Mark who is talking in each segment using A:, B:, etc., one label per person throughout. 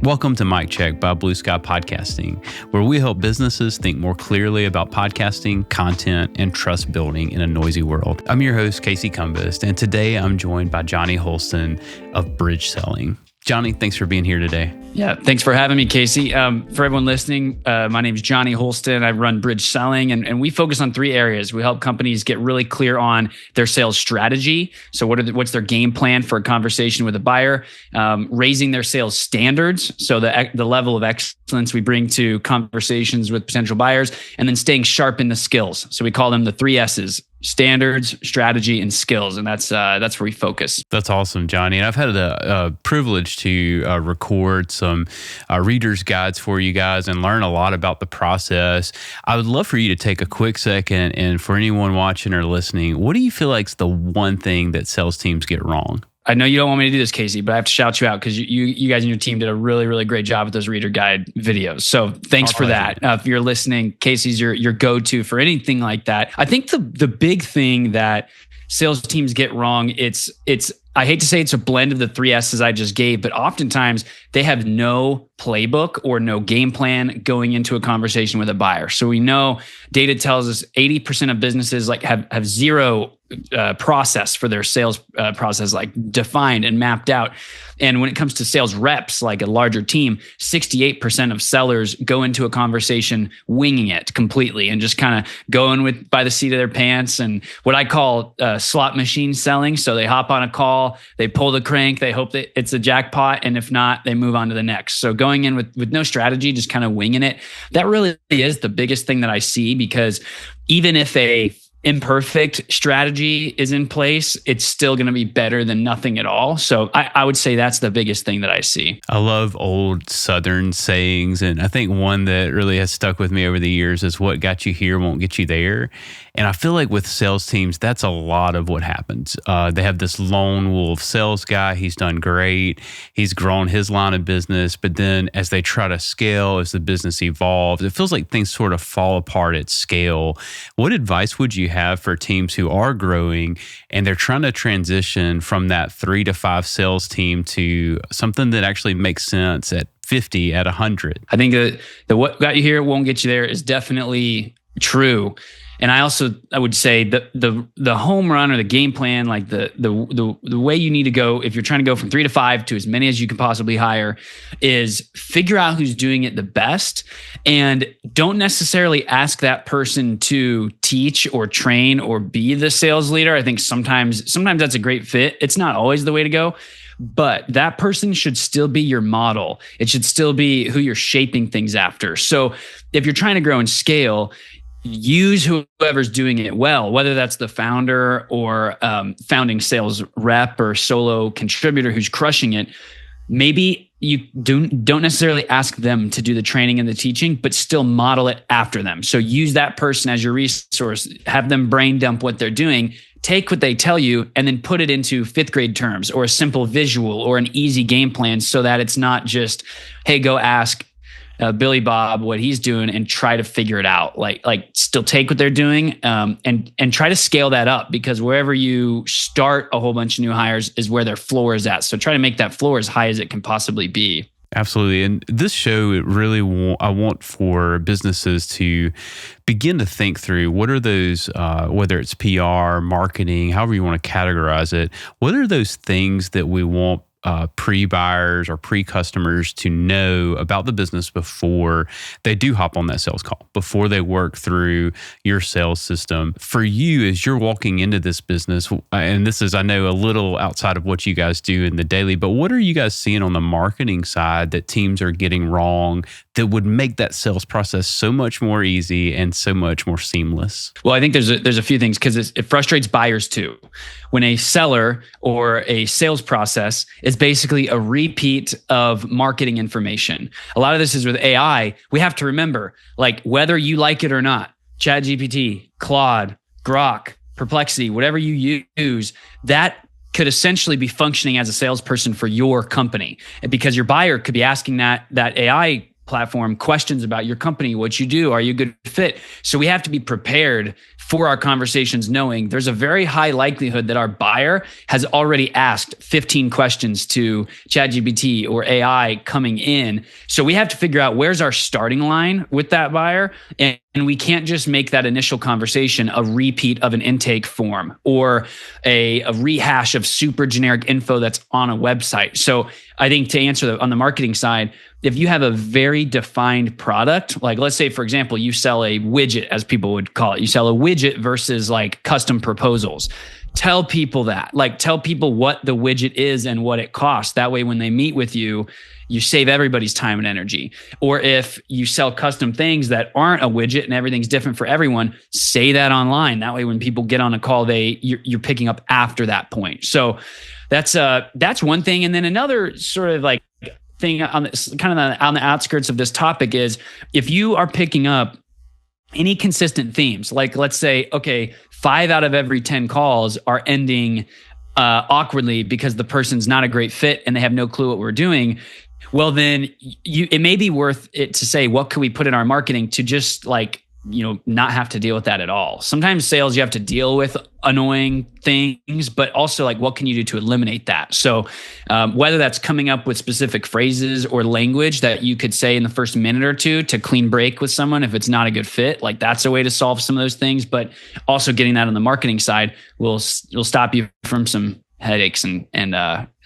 A: Welcome to Mic Check by Blue Sky Podcasting, where we help businesses think more clearly about podcasting, content, and trust building in a noisy world. I'm your host, Casey Cumbest, and today I'm joined by Jonny Holston of Bridge Selling. Jonny, thanks for being here today.
B: Yeah, thanks for having me, Casey. For everyone listening, my name is Jonny Holston. I run Bridge Selling, and we focus on three areas. We help companies get really clear on their sales strategy. So what's their game plan for a conversation with a buyer? Raising their sales standards, so the level of excellence we bring to conversations with potential buyers, and then staying sharp in the skills. So we call them the three S's: standards, strategy, and skills. And that's where we focus.
A: That's awesome, Jonny. And I've had a privilege to record some reader's guides for you guys and learn a lot about the process. I would love for you to take a quick second, and for anyone watching or listening, what do you feel like is the one thing that sales teams get wrong?
B: I know you don't want me to do this, Casey, but I have to shout you out because you guys and your team did a really, really great job with those reader guide videos. So thanks for that. If you're listening, Casey's your go-to for anything like that. I think the big thing that sales teams get wrong, it's I hate to say it's a blend of the three S's I just gave, but oftentimes they have no playbook or no game plan going into a conversation with a buyer. So we know data tells us 80% of businesses have zero process for their sales process, defined and mapped out. And when it comes to sales reps, like a larger team, 68% of sellers go into a conversation winging it completely and just kind of going by the seat of their pants, and what I call slot machine selling. So they hop on a call, they pull the crank, they hope that it's a jackpot, and if not, they move on to the next. So going in with no strategy, just kind of winging it, that really is the biggest thing that I see, because even if a imperfect strategy is in place, it's still going to be better than nothing at all. So I would say that's the biggest thing that I see.
A: I love old Southern sayings. And I think one that really has stuck with me over the years is what got you here won't get you there. And I feel like with sales teams, that's a lot of what happens. They have this lone wolf sales guy. He's done great. He's grown his line of business. But then as they try to scale, as the business evolves, it feels like things sort of fall apart at scale. What advice would you have for teams who are growing and they're trying to transition from that 3 to 5 sales team to something that actually makes sense at 50, at 100?
B: I think the what got you here won't get you there is definitely true. And I would say the home run or the game plan, like the way you need to go if you're trying to go from 3 to 5 to as many as you can possibly hire, is figure out who's doing it the best, and don't necessarily ask that person to teach or train or be the sales leader. I think sometimes that's a great fit. It's not always the way to go, but that person should still be your model. It should still be who you're shaping things after. So if you're trying to grow and scale, use whoever's doing it well, whether that's the founder or founding sales rep or solo contributor who's crushing it. Maybe you don't necessarily ask them to do the training and the teaching, but still model it after them. So use that person as your resource, have them brain dump what they're doing, take what they tell you, and then put it into 5th grade terms or a simple visual or an easy game plan, so that it's not just, hey, go ask Billy Bob what he's doing and try to figure it out. Like still take what they're doing and try to scale that up, because wherever you start a whole bunch of new hires is where their floor is at. So try to make that floor as high as it can possibly be.
A: Absolutely. And this show, I want for businesses to begin to think through what are those, whether it's PR, marketing, however you want to categorize it, what are those things that we want pre-buyers or pre-customers to know about the business before they do hop on that sales call, before they work through your sales system. For you, as you're walking into this business, and this is, I know, a little outside of what you guys do in the daily, but what are you guys seeing on the marketing side that teams are getting wrong that would make that sales process so much more easy and so much more seamless?
B: Well, I think there's a few things, because it frustrates buyers too. When a seller or a sales process is basically a repeat of marketing information. A lot of this is with AI. We have to remember, whether you like it or not, ChatGPT, Claude, Grok, Perplexity, whatever you use, that could essentially be functioning as a salesperson for your company. And because your buyer could be asking that AI platform questions about your company, what you do, are you a good fit? So we have to be prepared for our conversations, knowing there's a very high likelihood that our buyer has already asked 15 questions to ChatGPT or AI coming in. So we have to figure out where's our starting line with that buyer. And we can't just make that initial conversation a repeat of an intake form or a rehash of super generic info that's on a website. So I think to answer on the marketing side, if you have a very defined product, like let's say, for example, you sell a widget, as people would call it, you sell a widget versus like custom proposals. Tell people that, like tell people what the widget is and what it costs. That way, when they meet with you, you save everybody's time and energy. Or if you sell custom things that aren't a widget and everything's different for everyone, say that online. That way, when people get on a call, you're picking up after that point. So that's one thing. And then another sort of like thing on this, kind of on the outskirts of this topic is if you are picking up any consistent themes, like let's say, okay, 5 out of every 10 calls are ending awkwardly because the person's not a great fit and they have no clue what we're doing. Well, then it may be worth it to say, what can we put in our marketing to just like, not have to deal with that at all. Sometimes sales, you have to deal with annoying things, but also like, what can you do to eliminate that? So whether that's coming up with specific phrases or language that you could say in the first minute or two to clean break with someone if it's not a good fit, like that's a way to solve some of those things. But also getting that on the marketing side will stop you from some headaches and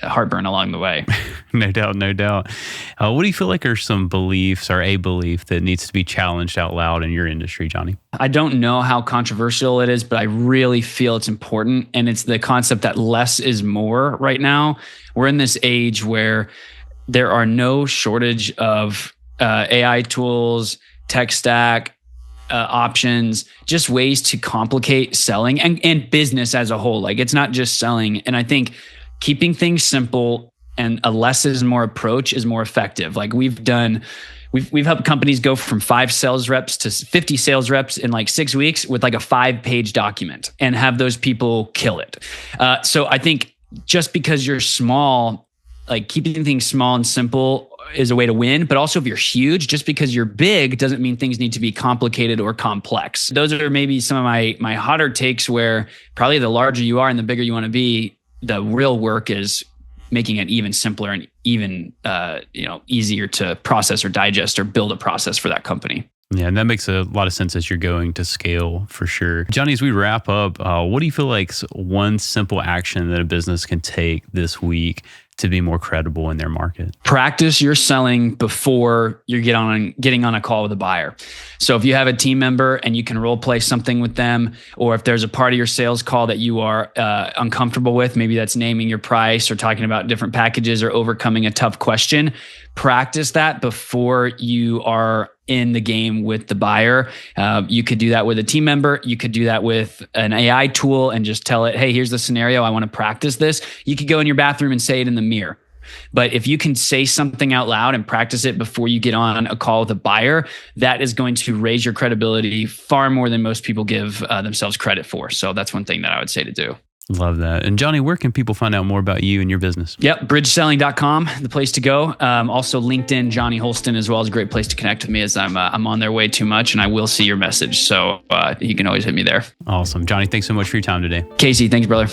B: heartburn along the way.
A: No doubt. What do you feel like are some beliefs or a belief that needs to be challenged out loud in your industry, Jonny?
B: I don't know how controversial it is, but I really feel it's important. And it's the concept that less is more right now. We're in this age where there are no shortage of AI tools, tech stack, options, just ways to complicate selling and business as a whole. Like it's not just selling. And I think keeping things simple and a less is more approach is more effective. Like we've helped companies go from 5 sales reps to 50 sales reps in like 6 weeks with like a 5-page document and have those people kill it. So I think just because you're small, like keeping things small and simple is a way to win. But also if you're huge, just because you're big doesn't mean things need to be complicated or complex. Those are maybe some of my hotter takes where probably the larger you are and the bigger you want to be, the real work is making it even simpler and even easier to process or digest or build a process for that company.
A: Yeah, and that makes a lot of sense as you're going to scale for sure. Jonny, as we wrap up, what do you feel like one simple action that a business can take this week to be more credible in their market?
B: Practice your selling before you're getting on a call with a buyer. So if you have a team member and you can role play something with them, or if there's a part of your sales call that you are uncomfortable with, maybe that's naming your price or talking about different packages or overcoming a tough question, practice that before you are in the game with the buyer. You could do that with a team member. You could do that with an AI tool and just tell it, hey, here's the scenario. I want to practice this. You could go in your bathroom and say it in the mirror. But if you can say something out loud and practice it before you get on a call with a buyer, that is going to raise your credibility far more than most people give themselves credit for. So that's one thing that I would say to do.
A: Love that. And Jonny, where can people find out more about you and your business?
B: Yep, bridgeselling.com, the place to go. Also LinkedIn, Jonny Holston as well is a great place to connect with me as I'm on there way too much and I will see your message. So you can always hit me there.
A: Awesome. Jonny, thanks so much for your time today.
B: Casey, thanks, brother.